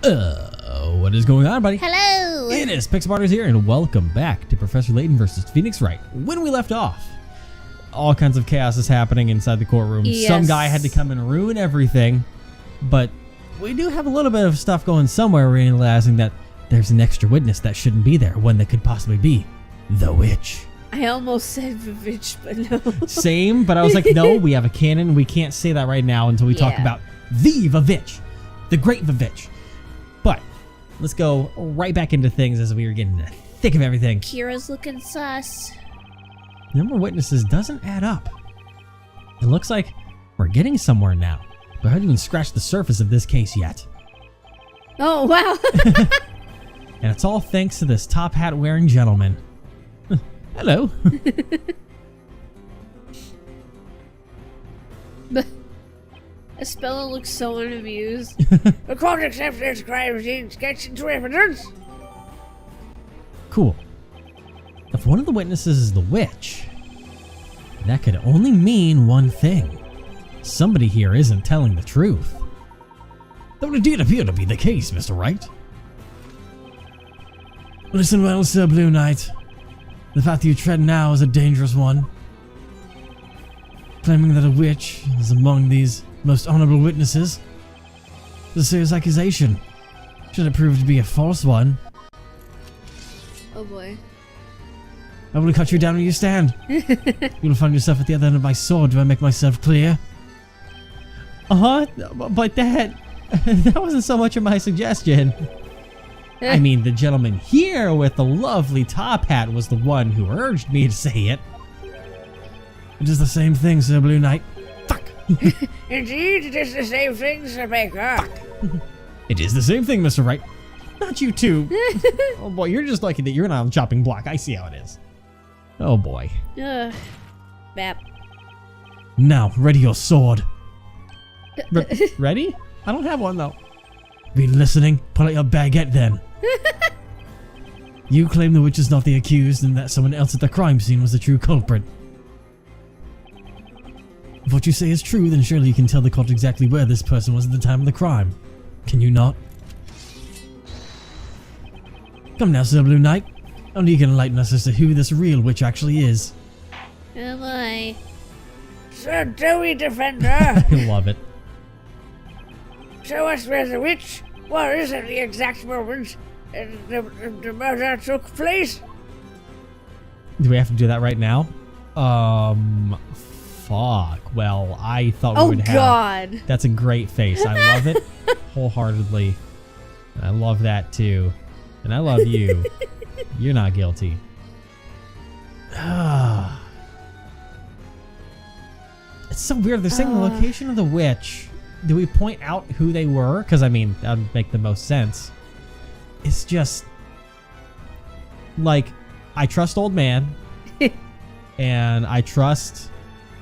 What is going on, buddy? Hello! It is Pixarters here, and welcome back to Professor Layton versus Phoenix Wright. When we left off, all kinds of chaos is happening inside the courtroom. Yes. Some guy had to come and ruin everything, but we do have a little bit of stuff going somewhere, realizing that there's an extra witness that shouldn't be there, one that could possibly be the witch. I almost said Vivitch, but no. Same, but I was like, no, we have a canon. We can't say that right now until we talk about the Vivitch, the great Vivitch. But let's go right back into things as we are getting in the thick of everything. Kira's looking sus. The number of witnesses doesn't add up. It looks like we're getting somewhere now, but I haven't even scratched the surface of this case yet. Oh, wow. And it's all thanks to this top hat wearing gentleman. Hello. Espella looks so unamused. The court accepts this crime scene sketch into evidence. Cool. If one of the witnesses is the witch, that could only mean one thing. Somebody here isn't telling the truth. That would indeed appear to be the case, Mr. Wright. Listen well, Sir Blue Knight. The path you tread now is a dangerous one. Claiming that a witch is among these most honorable witnesses is a serious accusation. Should it prove to be a false one, Oh boy. I will cut you down where you stand. You'll find yourself at the other end of my sword. Do I make myself clear? But that wasn't so much of my suggestion. I mean, the gentleman here with the lovely top hat was the one who urged me to say it. It is the same thing, Sir Blue Knight. Fuck. Indeed, it is the same thing, Sir Baker. It is the same thing, Mr. Wright. Not you too. Oh boy, you're just lucky that you're not on the chopping block. I see how it is. Oh boy. Bap. Now, ready your sword. Ready? I don't have one though. Be listening? Pull out your baguette then. You claim the witch is not the accused and that someone else at the crime scene was the true culprit. If what you say is true, then surely you can tell the court exactly where this person was at the time of the crime. Can you not? Come now, Sir Blue Knight. Only you can enlighten us as to who this real witch actually is. Oh boy. Sir Dewey Defender. I love it. Show us where the witch was at the exact moment the murder took place. Do we have to do that right now? Fuck. Well, I thought we would have. Oh God. That's a great face. I love it wholeheartedly. And I love that too. And I love you. You're not guilty. It's so weird. They're saying the location of the witch. Do we point out who they were? Because, I mean, that would make the most sense. It's just... like, I trust Old Man. And I trust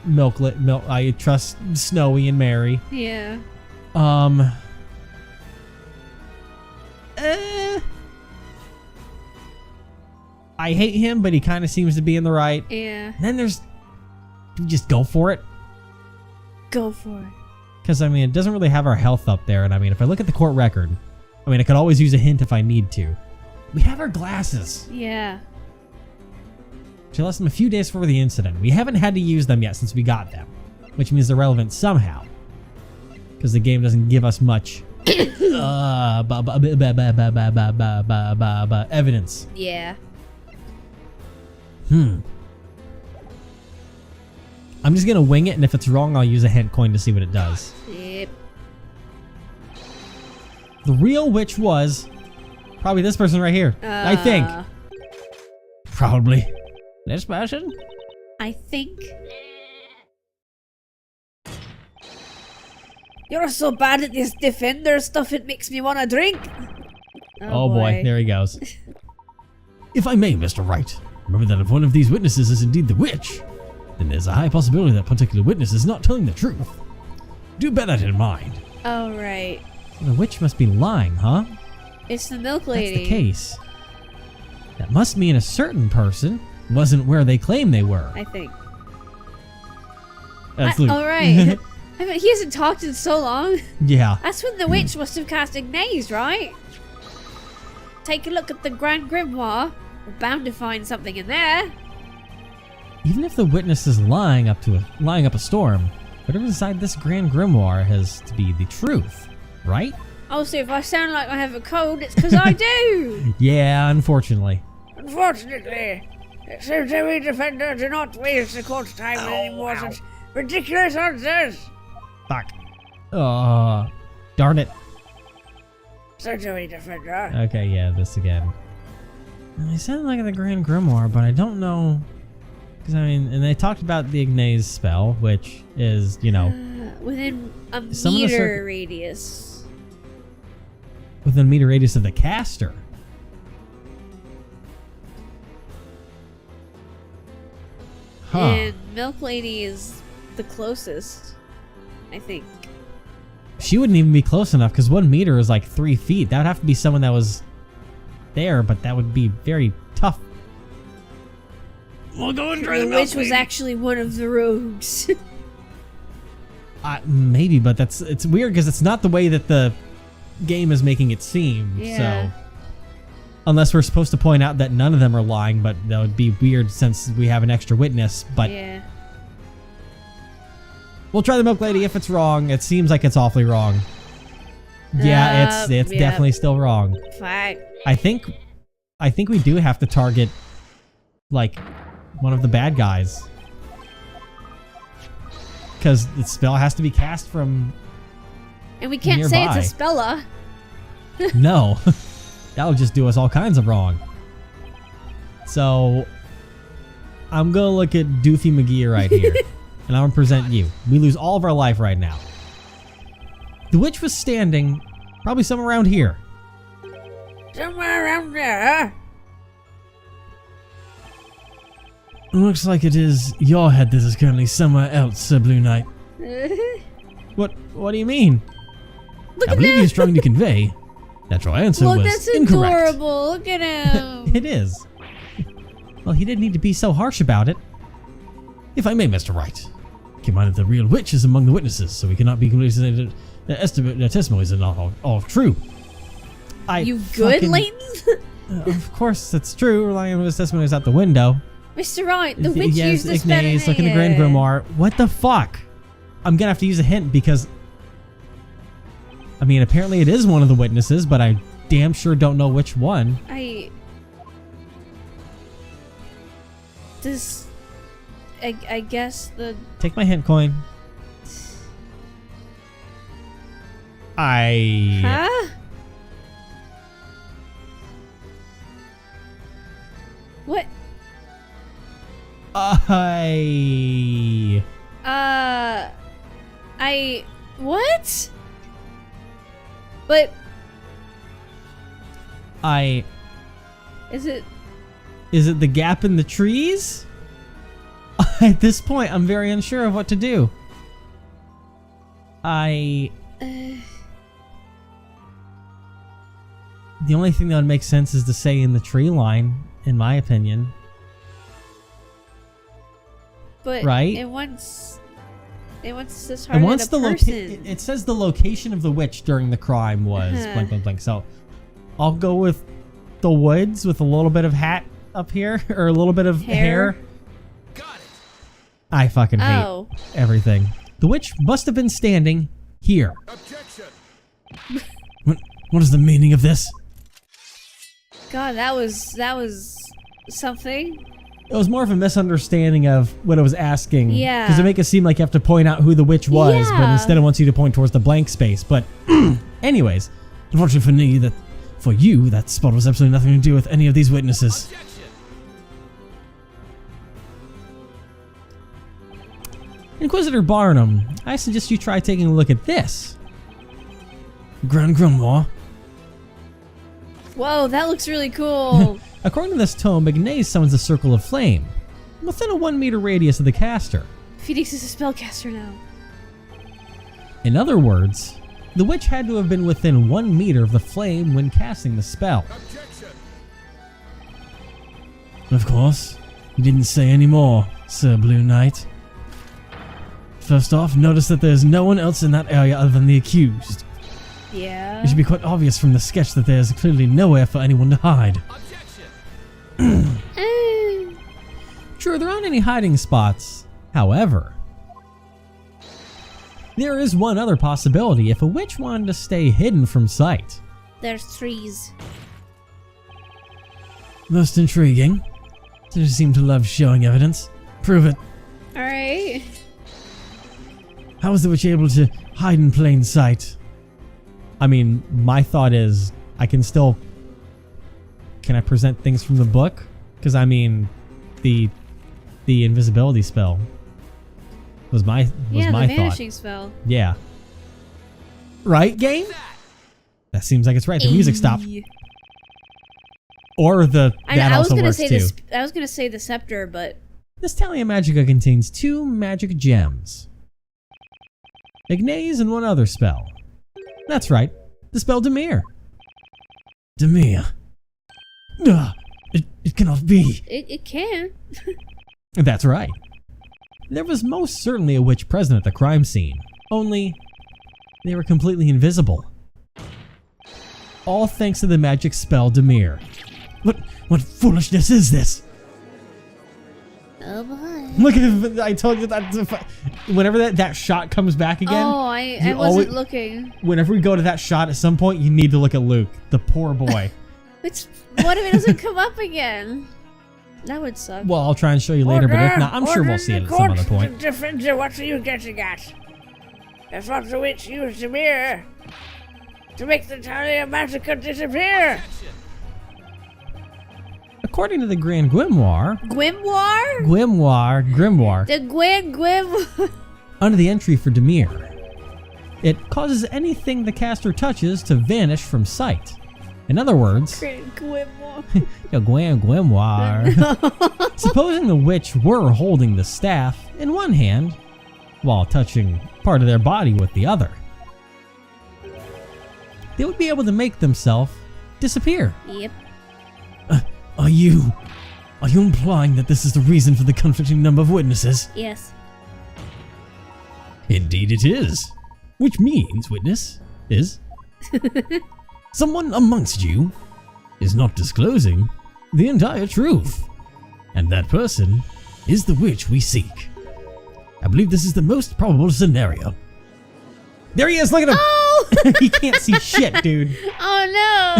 I trust Snowy and Mary. Yeah. I hate him, but he kind of seems to be in the right. Yeah. And then there's... do we just go for it? Go for it. Because, I mean, it doesn't really have our health up there. And, I mean, if I look at the court record, I mean, I could always use a hint if I need to. We have our glasses. Yeah. She lost them a few days before the incident. We haven't had to use them yet since we got them. Which means they're relevant somehow. Because the game doesn't give us much evidence. Yeah. I'm just gonna wing it, and if it's wrong, I'll use a hint coin to see what it does. Yep. The real witch was probably this person right here. I think. Probably. This person? I think. You're so bad at this defender stuff, it makes me want to drink. Oh boy, there he goes. If I may, Mr. Wright, remember that if one of these witnesses is indeed the witch, then there's a high possibility that particular witness is not telling the truth. Do bear that in mind. Oh, right. The witch must be lying, huh? It's the milk lady. That's the case. That must mean a certain person wasn't where they claim they were. I think. That's Luke. All right. I mean, he hasn't talked in so long. Yeah. That's when the witch must have cast Ignace, right? Take a look at the Grand Grimoire. We're bound to find something in there. Even if the witness is lying up a storm, whatever's inside this Grand Grimoire has to be the truth, right? Also, if I sound like I have a cold, it's because I do. Yeah, unfortunately. Unfortunately, it seems that we defender do not waste the court's time with any more such ridiculous answers. Fuck. Darn it. Certainly, defender. Okay, yeah, this again. I sound like the Grand Grimoire, but I don't know. Because, I mean, and they talked about the Ignace spell, which is, you know... within a Some of the meter radius. Within a meter radius of the caster. Huh. And Milk Lady is the closest, I think. She wouldn't even be close enough, because 1 meter is like 3 feet. That would have to be someone that was there, but that would be very tough. We'll go and try The witch was actually one of the rogues. Maybe, but it's weird because it's not the way that the game is making it seem. Yeah. So, unless we're supposed to point out that none of them are lying, but that would be weird since we have an extra witness. But yeah. We'll try the Milk Lady. If it's wrong, it seems like it's awfully wrong. Yeah, it's yep. definitely still wrong. Fuck. I think we do have to target like one of the bad guys. Because the spell has to be cast from And we can't nearby. say it's Espella. No. That'll just do us all kinds of wrong. So I'm gonna look at Doofy McGee right here. And I'm gonna present you. We lose all of our life right now. The witch was standing probably somewhere around here. Somewhere around there, huh? Looks like it is your head that is currently somewhere else, Sir Blue Knight. What do you mean? Look I at believe that. he's trying to convey that your answer Look, was that's incorrect. adorable. Look at him. It is. Well, he didn't need to be so harsh about it. If I may, Mr. Wright, keep in mind that the real witch is among the witnesses, so we cannot be completely estimate their testimonies are not all true. You good, Layton? Of course, that's true. Relying on his testimony is out the window. Mr. Wright, the witch Yes, used the spell. Ignace, look in the Grand Grimoire. What the fuck? I'm gonna have to use a hint because... I mean, apparently it is one of the witnesses, but I damn sure don't know which one. I guess the... Take my hint coin. Huh? What? What? But... Is it the gap in the trees? At this point, I'm very unsure of what to do. The only thing that would make sense is to say in the tree line, in my opinion. But right? It wants this And once the the person. it says the location of the witch during the crime was blank blank blank. So I'll go with the woods with a little bit of hat up here or a little bit of hair. Got it. I fucking hate everything. The witch must have been standing here. Objection. What is the meaning of this? God, that was something. It was more of a misunderstanding of what I was asking. Yeah. Because it make it seem like you have to point out who the witch was, but Yeah. instead it wants you to point towards the blank space. But anyways, unfortunately for you, that spot was absolutely nothing to do with any of these witnesses. Objection. Inquisitor Barnum, I suggest you try taking a look at this. Grand Grimoire. Whoa, that looks really cool. According to this tome, Ignace summons a circle of flame within a 1 meter radius of the caster. Phoenix is a spellcaster now. In other words, the witch had to have been within 1 meter of the flame when casting the spell. Objection. Of course, you didn't say any more, Sir Blue Knight. First off, notice that there's no one else in that area other than the accused. Yeah. It should be quite obvious from the sketch that there's clearly nowhere for anyone to hide. Sure, there aren't any hiding spots. However, there is one other possibility if a witch wanted to stay hidden from sight. There's trees. Most intriguing. You seem to love showing evidence. Prove it. Alright. How is the witch able to hide in plain sight? I mean, my thought is, can I present things from the book? Because I mean, the invisibility spell was my the thought. vanishing spell. Yeah. Right, game? That seems like it's right. The music stopped. Or that also works too. I was gonna say the scepter, but This Talia Magica contains 2 magic gems. Ignaze and one other spell. That's right, the spell Demir. Demir. It cannot be. it can. That's right. There was most certainly a witch present at the crime scene, only they were completely invisible. All thanks to the magic spell Demir. What foolishness is this? Oh boy. Look at, I told you that whenever that shot comes back again. Oh, I wasn't looking. Whenever we go to that shot at some point, you need to look at Luke, the poor boy. What if it doesn't come up again? That would suck. Well, I'll try and show you later, but if not, I'm sure we'll see it at some other point. Defender, what are you getting at? I thought the witch used a mirror to make the Talia Magica disappear. According to the Grand Grimoire, Grimoire? The Grimoire. Under the entry for Demir, it causes anything the caster touches to vanish from sight. In other words, Grimoire. Your Grimoire. Supposing the witch were holding the staff in one hand while touching part of their body with the other, they would be able to make themselves disappear. Yep. Are you implying that this is the reason for the conflicting number of witnesses? Yes. Indeed it is. Which means, witness, is someone amongst you is not disclosing the entire truth. And that person is the witch we seek. I believe this is the most probable scenario. There he is, look at him! Oh! He can't see shit, dude. Oh no!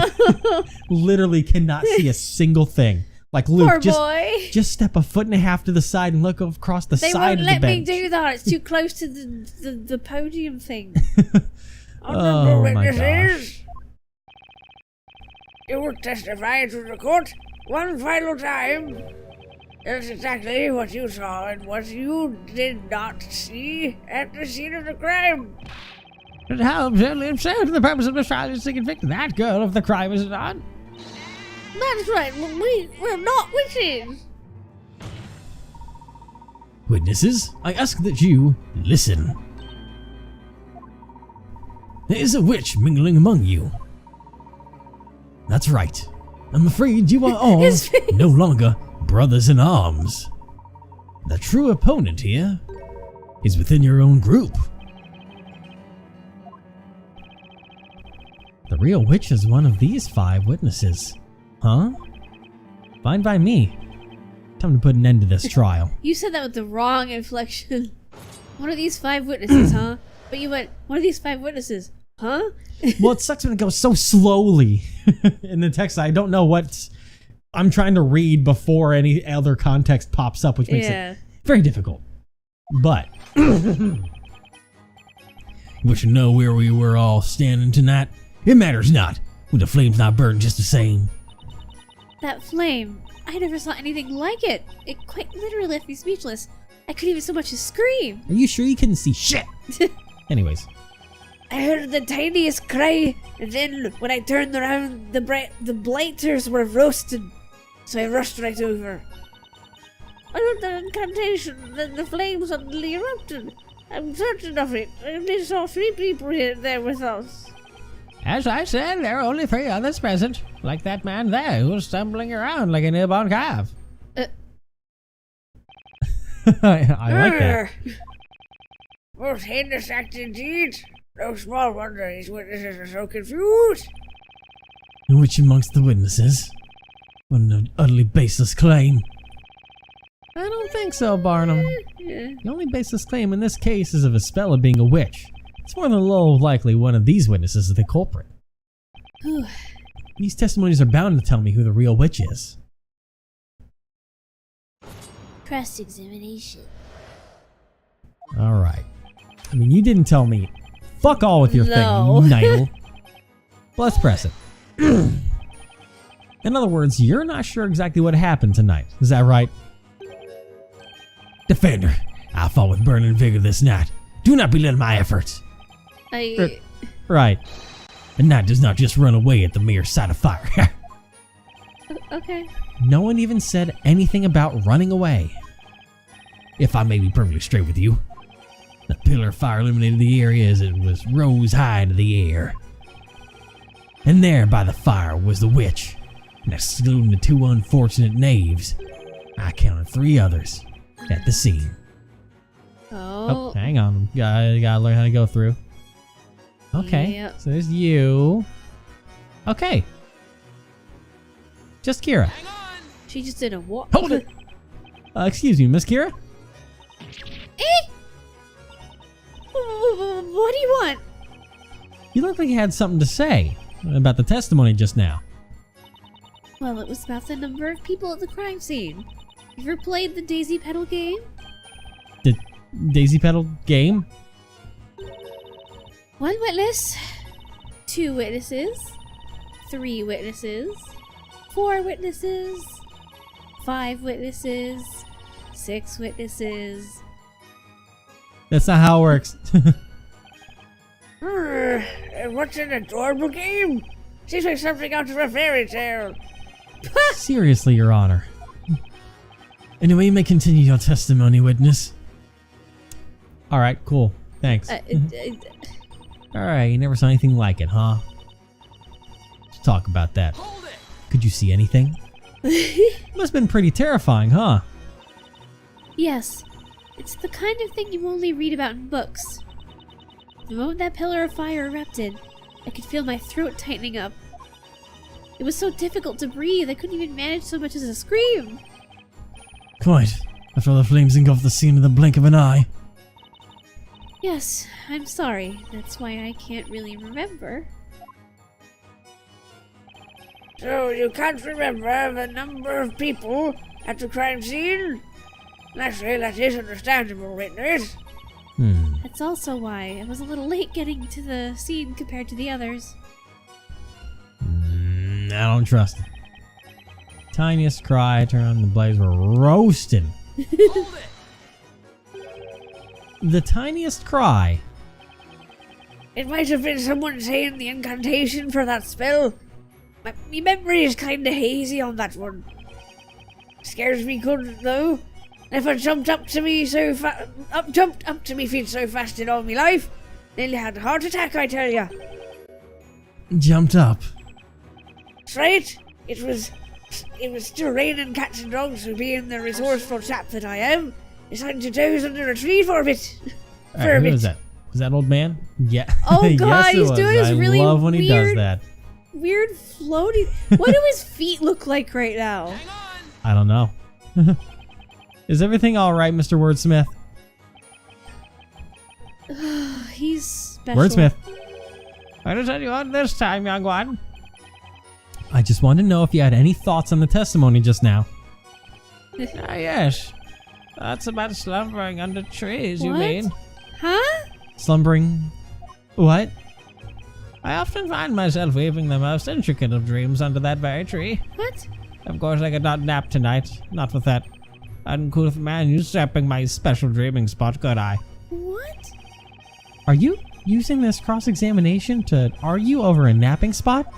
Literally cannot see a single thing. Like, Luke, Poor boy. just step a foot and a half to the side and look across the They side won't of the let me bench. do that. It's too close to the podium thing. Oh my gosh. You will testify to the court one final time. That's exactly what you saw and what you did not see at the scene of the crime. It helps if so to the purpose of this trial is to convict that girl if the crime is done. That's right. We're not witches. Witnesses, I ask that you listen. There is a witch mingling among you. That's right. I'm afraid you are all no longer brothers in arms. The true opponent here is within your own group. The real witch is one of these 5 witnesses. Huh? Fine by me. Time to put an end to this trial. You said that with the wrong inflection. One of these 5 witnesses, huh? But you went, one of these 5 witnesses, huh? Well, it sucks when it goes so slowly in the text. I don't know what I'm trying to read before any other context pops up, which makes it very difficult. But you wish to know where we were all standing tonight? It matters not, when the flame's not burning just the same. That flame. I never saw anything like it. It quite literally left me speechless. I couldn't even so much as scream. Are you sure you couldn't see shit? Anyways. I heard the tiniest cry, and then when I turned around, the blighters were roasted, so I rushed right over. I heard the incantation, then the flame suddenly erupted. I'm certain of it. I only saw 3 people here there with us. As I said, there are only 3 others present, like that man there who was stumbling around like a newborn calf. I like that. Most heinous act indeed. No small wonder these witnesses are so confused. And which amongst the witnesses? What an utterly baseless claim. I don't think so, Barnum. Yeah. The only baseless claim in this case is of Espella being a witch. It's more than low likely one of these witnesses is the culprit. Whew. These testimonies are bound to tell me who the real witch is. Cross-examination. Alright. I mean, you didn't tell me. Fuck all with your No. thing, Nidal. Let's press it. In other words, you're not sure exactly what happened tonight. Is that right? Defender, I fought with burning vigor this night. Do not belittle my efforts. Right. A knight does not just run away at the mere sight of fire. Okay. No one even said anything about running away. If I may be perfectly straight with you, the pillar of fire illuminated the area as it was rose high into the air. And there by the fire was the witch, and excluding the two unfortunate knaves, I counted 3 others at the scene. Oh. Hang on. Gotta learn how to go through. Okay, Yep. so there's you. Okay. Just Kira. She just did a walk. Hold it! Excuse me, Miss Kira? What do you want? You look like you had something to say about the testimony just now. Well, it was about the number of people at the crime scene. You ever played the Daisy Pedal game? The Daisy Pedal game? 1 witness, 2 witnesses, 3 witnesses, 4 witnesses, 5 witnesses, 6 witnesses. That's not how it works. What's an adorable game? Seems like something out of a fairy tale. Seriously, Your Honor. Anyway, you may continue your testimony, witness. Alright, cool. Thanks. Alright, you never saw anything like it, huh? Let's talk about that. Could you see anything? Must have been pretty terrifying, huh? Yes, it's the kind of thing you only read about in books. The moment that pillar of fire erupted, I could feel my throat tightening up. It was so difficult to breathe, I couldn't even manage so much as a scream. Quite. After all the flames engulfed the scene in the blink of an eye. Yes, I'm sorry. That's why I can't really remember. So you can't remember the number of people at the crime scene? Naturally, that is understandable, witness. That's also why I was a little late getting to the scene compared to the others. I don't trust it. Tiniest cry turned on the blaze were roasting. The tiniest cry. It might have been someone saying the incantation for that spell. My memory is kinda hazy on that one. Scares me good though. If I jumped up to me jumped up to me feet so fast in all my life, nearly had a heart attack, I tell ya. Jumped up. That's right. It was still raining cats and dogs, so being the resourceful chap that I am, decided to doze under a tree for a bit. Alright, who was that? Was that old man? Yeah. Oh god, yes, he's it doing was. this really I love when he does weird- that. Weird floating. What do his feet look like right now? I don't know. Is everything alright, Mr. Wordsmith? He's special. Wordsmith. I just tell you what this time, young one. I just wanted to know if you had any thoughts on the testimony just now. Yes. That's about slumbering under trees, you What? mean? Huh? Slumbering... What? I often find myself weaving the most intricate of dreams under that very tree. What? Of course, I could not nap tonight. Not with that uncouth man usurping my special dreaming spot, could I? What? Are you using this cross-examination to argue over a napping spot?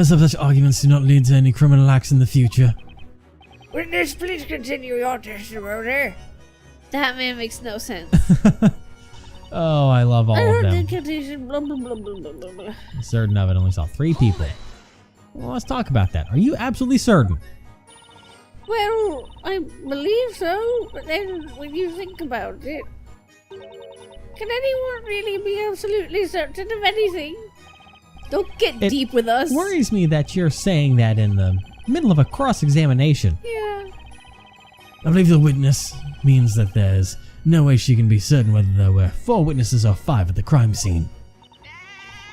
Such arguments do not lead to any criminal acts in the future. Witness, please continue your testimony. That man makes no sense. Oh, I love all I of heard the them. incantation, blah blah blah blah blah blah blah. Certain of it, only saw 3 people. Well, let's talk about that. Are you absolutely certain? Well, I believe so, but then when you think about it, can anyone really be absolutely certain of anything? Don't get It deep with us. Worries me that you're saying that in the middle of a cross-examination. Yeah. I believe the witness means that there's no way she can be certain whether there were 4 witnesses or 5 at the crime scene.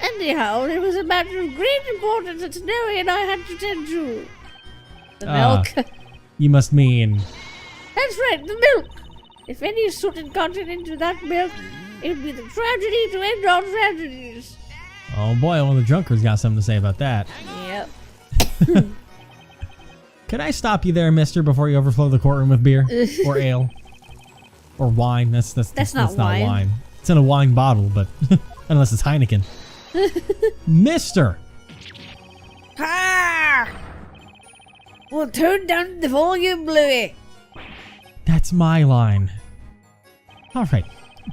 Anyhow, it was a matter of great importance that Snowy and I had to tend to. The Ah. milk. You must mean... That's right, the milk. If any soot had gotten into that milk, it would be the tragedy to end all tragedies. Oh boy, one of the drunkards got something to say about that. Yep. Could I stop you there, mister, before you overflow the courtroom with beer? Or ale? Or wine? That's not wine. It's in a wine bottle, but... unless it's Heineken. Mister! Ha! Well, turn down the volume, Bluey. That's my line. Alright.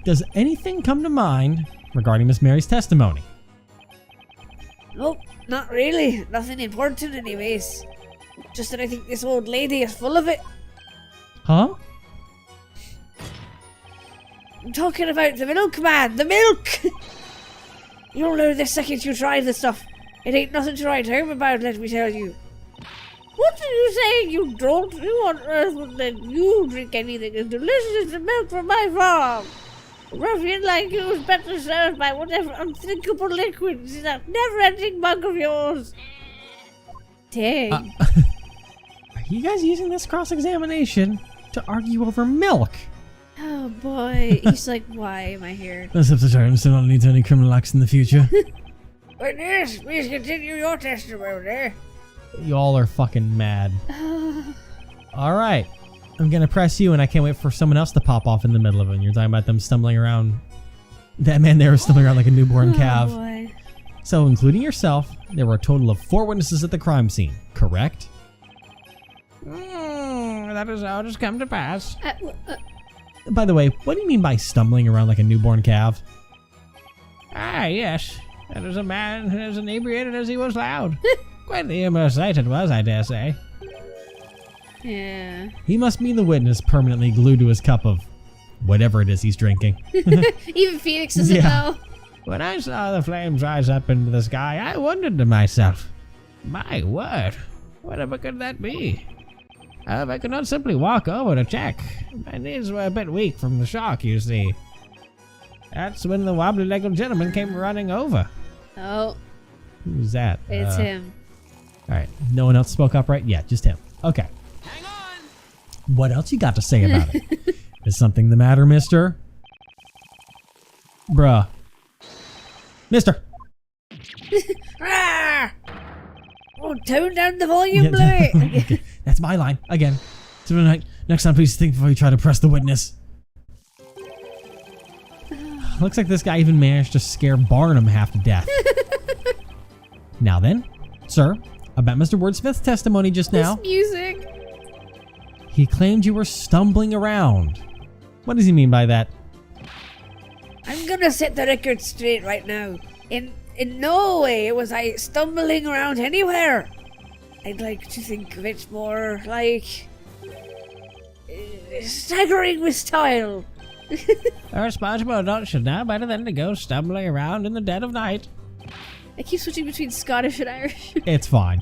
Does anything come to mind regarding Miss Mary's testimony? Nope, not really. Nothing important anyways. Just that I think this old lady is full of it. Huh? I'm talking about the milk, man. The milk! You'll know the second you try the stuff. It ain't nothing to write home about, let me tell you. What are you saying, you don't? Who on earth would let you drink anything as delicious as the milk from my farm? A ruffian like you is better served by whatever unthinkable liquids in that never-ending mug of yours. Dang. Are you guys using this cross-examination to argue over milk? Oh boy. He's like, why am I here? Let's have to turn so not lead to any criminal acts in the future. Witness, please continue your testimony. Y'all are fucking mad. Alright. I'm gonna press you and I can't wait for someone else to pop off in the middle of it. You're talking about them stumbling around. That man there was stumbling around like a newborn calf. Boy. So, including yourself, there were a total of 4 witnesses at the crime scene, correct? That is how it has come to pass. By the way, what do you mean by stumbling around like a newborn calf? Ah, yes. That is a man as inebriated as he was loud. Quite the humorous sight it was, I dare say. Yeah. He must mean the witness permanently glued to his cup of whatever it is he's drinking. Even Phoenix doesn't Yeah. know. When I saw the flames rise up into the sky, I wondered to myself, my word, whatever could that be? I could not simply walk over to check. My knees were a bit weak from the shock, you see. That's when the wobbly-legged gentleman came running over. Oh, Who's that? it's him. Alright, no one else spoke up, right? Yeah, just him. Okay. Hang on! What else you got to say about it? Is something the matter, mister? Bruh. Mister! Ah! Oh, tone down the volume, Yeah, Bluey. okay, that's my line. Again. So next time, please think before you try to press the witness. Looks like this guy even managed to scare Barnum half to death. Now then, sir, about Mr. Wordsmith's testimony just now, This music. he claimed you were stumbling around. What does he mean by that? I'm gonna set the record straight right now. In no way was I stumbling around anywhere. I'd like to think of it more like staggering with style. A responsible adult should know better than to go stumbling around in the dead of night. I keep switching between Scottish and Irish. It's fine.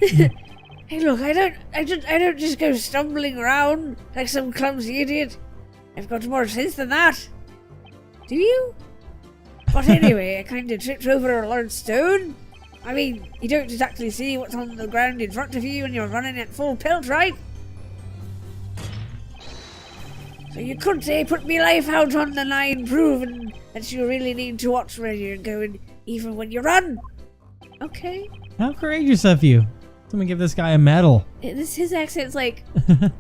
Hey, look, I don't just go stumbling around like some clumsy idiot. I've got more sense than that. Do you? But anyway, I kind of tripped over a large stone. I mean, you don't exactly see what's on the ground in front of you when you're running at full pelt, right? So you could say put me life out on the line, proving that you really need to watch where you're going, even when you run. Okay. How courageous of you. Someone give this guy a medal. His accent's like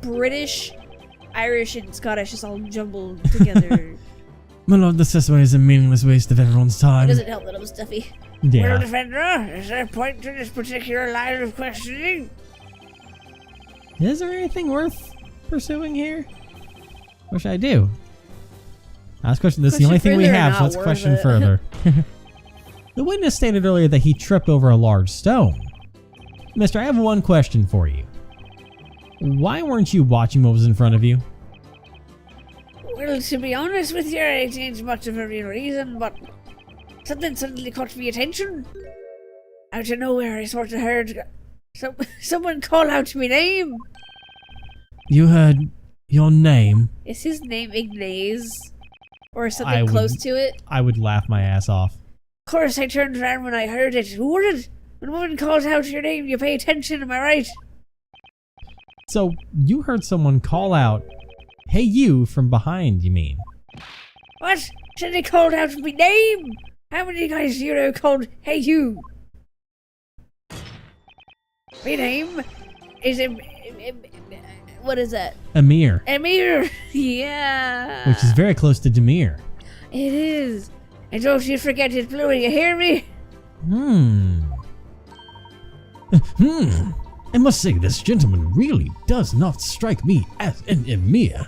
British, Irish, and Scottish just all jumbled together. My lord, this testimony is a meaningless waste of everyone's It time. doesn't help that I'm stuffy. Well, Yeah. defender, is there a point to this particular line of questioning? Is there anything worth pursuing here? Wish I do. Last question. This is the only thing we Question have, so further, let's not question worth it. further. The witness stated earlier that he tripped over a large stone. Mister, I have one question for you. Why weren't you watching what was in front of you? Well, to be honest with you, it ain't much of a real reason, but something suddenly caught my attention. Out of nowhere, I sort of heard someone call out my name. You heard your name? Is his name Ignace? Or I something would- close to it? I would laugh my ass off. Of course, I turned around when I heard it. Who would it? When a woman calls out your name, you pay attention, am I right? So, you heard someone call out, "Hey you," from behind, you mean? What? Said they called out my name? How many guys do you know called "Hey you"? My name is What is that? Amir, Amir. Yeah. which is very close to Demir. It is. And don't you forget it, Bluey, you hear me? I must say, this gentleman really does not strike me as an Emir.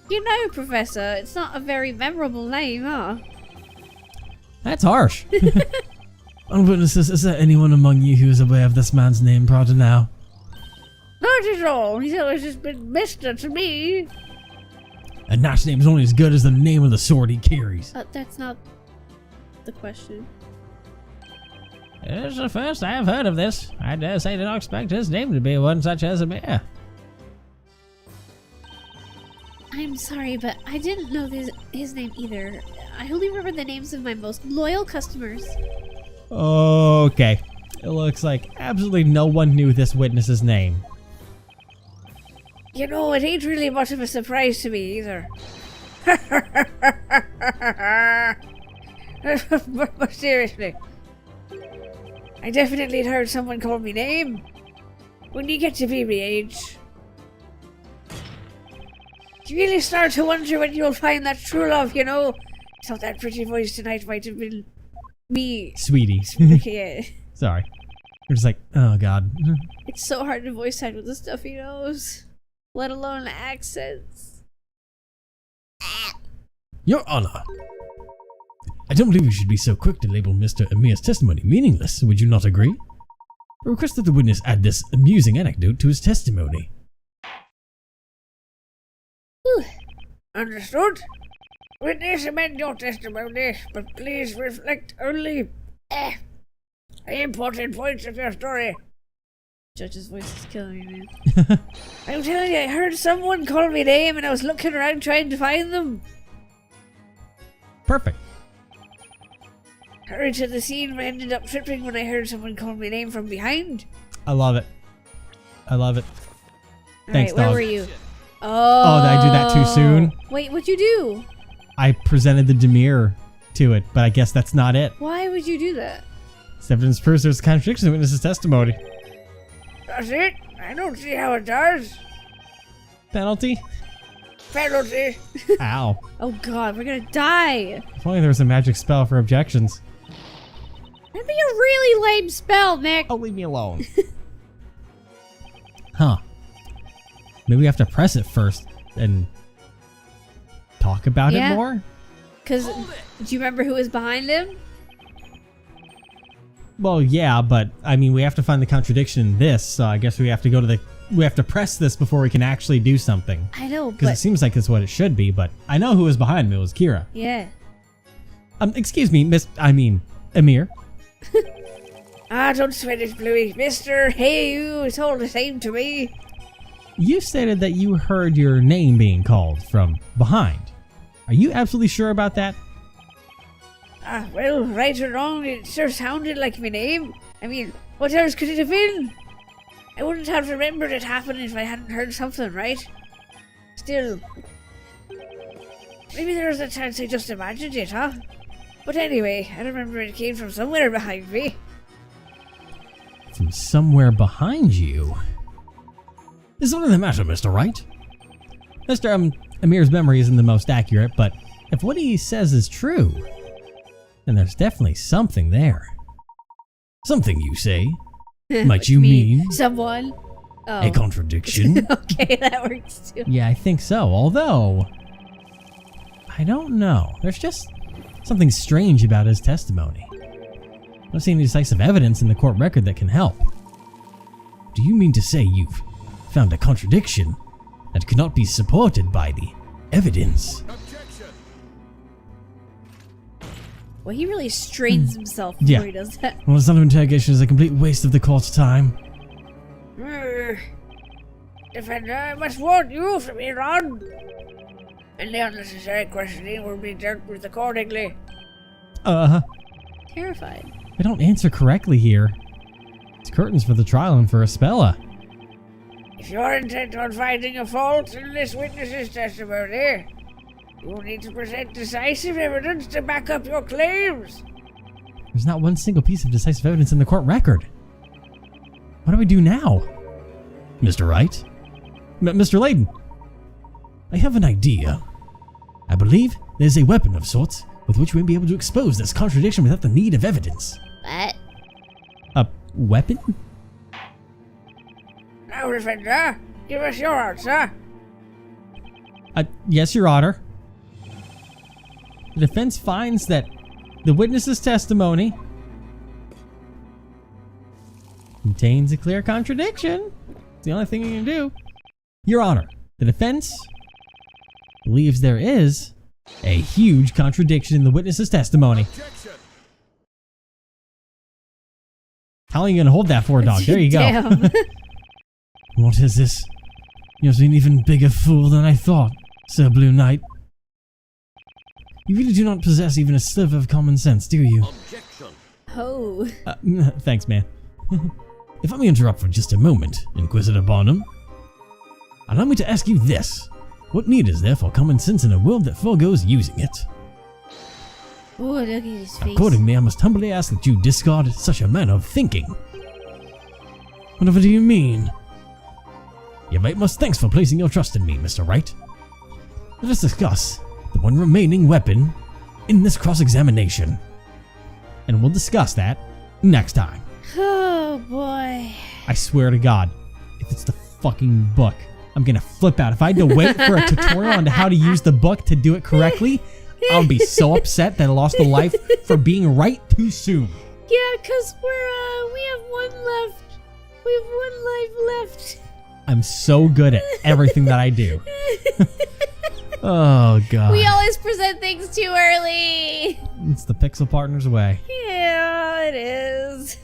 You know, Professor, it's not a very memorable name, huh? That's harsh. On witnesses, is there anyone among you who is aware of this man's name prior to now? Not at all. He's always just been Mister to me. A knight's name is only as good as the name of the sword he carries. That's not the question. It's the first I have heard of this. I dare say I did not expect his name to be one such as Emir. I'm sorry, but I didn't know his name either. I only remember the names of my most loyal customers. Okay. It looks like absolutely no one knew this witness's name. You know, it ain't really much of a surprise to me either. but seriously, I definitely had heard someone call me name. When you get to be my age, you really start to wonder when you'll find that true love, you know? Thought that pretty voice tonight might have been me. Sweetie. Yeah. Sorry. We're just like, oh god. It's so hard to voice act with the stuff he knows, let alone accents. Your Honor, I don't believe you should be so quick to label Mr. Emir's testimony meaningless, would you not agree? I request that the witness add this amusing anecdote to his testimony. Understood? Witness, amend your testimony, but please reflect only the important points of your story. Judge's voice is killing me, man. I'm telling you, I heard someone call me name and I was looking around trying to find them. Perfect. Hurried to the scene, but ended up tripping when I heard someone call my name from behind. I love it. I love it. Thanks, Alright, where dog. were you? Oh, did I do that too soon? Wait, what'd you do? I presented the Demir to it, but I guess that's not it. Why would you do that? This evidence proves there's a contradiction in witness's testimony. That's it? I don't see how it does. Penalty? Penalty. Ow. Oh god, we're gonna die! If only there was a magic spell for objections. That'd be a really lame spell, Nick! Oh, leave me alone. Huh. Maybe we have to press it first and talk about Yeah. it more? Cause, do you remember who was behind him? Well, yeah, but I mean, we have to find the contradiction in this, so I guess we have to go to we have to press this before we can actually do something. I know, Because it but... seems like it's what it should be, but I know who was behind me. It was Kira. Yeah. Excuse me, Amir. Don't sweat it, Bluey. Mister, hey you, it's all the same to me. You stated that you heard your name being called from behind. Are you absolutely sure about that? Well, right or wrong, it sure sounded like my name. I mean, what else could it have been? I wouldn't have remembered it happening if I hadn't heard something, right? Still, maybe there was a chance I just imagined it, huh? But anyway, I remember it came from somewhere behind me. From somewhere behind you? Is something the matter, Mr. Wright? Mr. Amir's memory isn't the most accurate, but if what he says is true, then there's definitely something there. Something you say? What Might do you mean someone? Oh. a contradiction? Okay, that works too. Yeah, I think so, although I don't know. There's just something strange about his testimony. I don't see any decisive evidence in the court record that can help. Do you mean to say you've found a contradiction that cannot be supported by the evidence. Well, he really strains himself Yeah. before he does that. Well, this interrogation is a complete waste of the court's time. Defender, I must warn you from here on. Any unnecessary questioning will be dealt with accordingly. Terrified. I don't answer correctly here. It's curtains for the trial and for Espella. If you are intent on finding a fault in this witness's testimony, you will need to present decisive evidence to back up your claims. There's not one single piece of decisive evidence in the court record. What do we do now? Mr. Wright? Mr. Layton? I have an idea. I believe there's a weapon of sorts with which we'll be able to expose this contradiction without the need of evidence. What? A weapon? Now, defender, give us your answer. Yes, Your Honor. The defense finds that the witness's testimony contains a clear contradiction. It's the only thing you can do. Your Honor, the defense believes there is a huge contradiction in the witness's testimony. How long are you going to hold that for, dog? There you go. Damn. What is this? You're an even bigger fool than I thought, Sir Blue Knight. You really do not possess even a sliver of common sense, do you? Oh. Thanks, man. If I may interrupt for just a moment, Inquisitor Barnum, allow me to ask you this. What need is there for common sense in a world that forgoes using it? Oh, look at his face. Accordingly, I must humbly ask that you discard such a manner of thinking. Whatever do you mean? Your mate must thanks for placing your trust in me, Mr. Wright. Let us discuss the one remaining weapon in this cross-examination. And we'll discuss that next time. Oh, boy. I swear to God, if it's the fucking book, I'm gonna flip out. If I had to wait for a tutorial on how to use the book to do it correctly, I'll be so upset that I lost a life for being right too soon. Yeah, because we have one left. We have one life left. I'm so good at everything that I do. Oh, God. We always present things too early. It's the Pixel Partners way. Yeah, it is.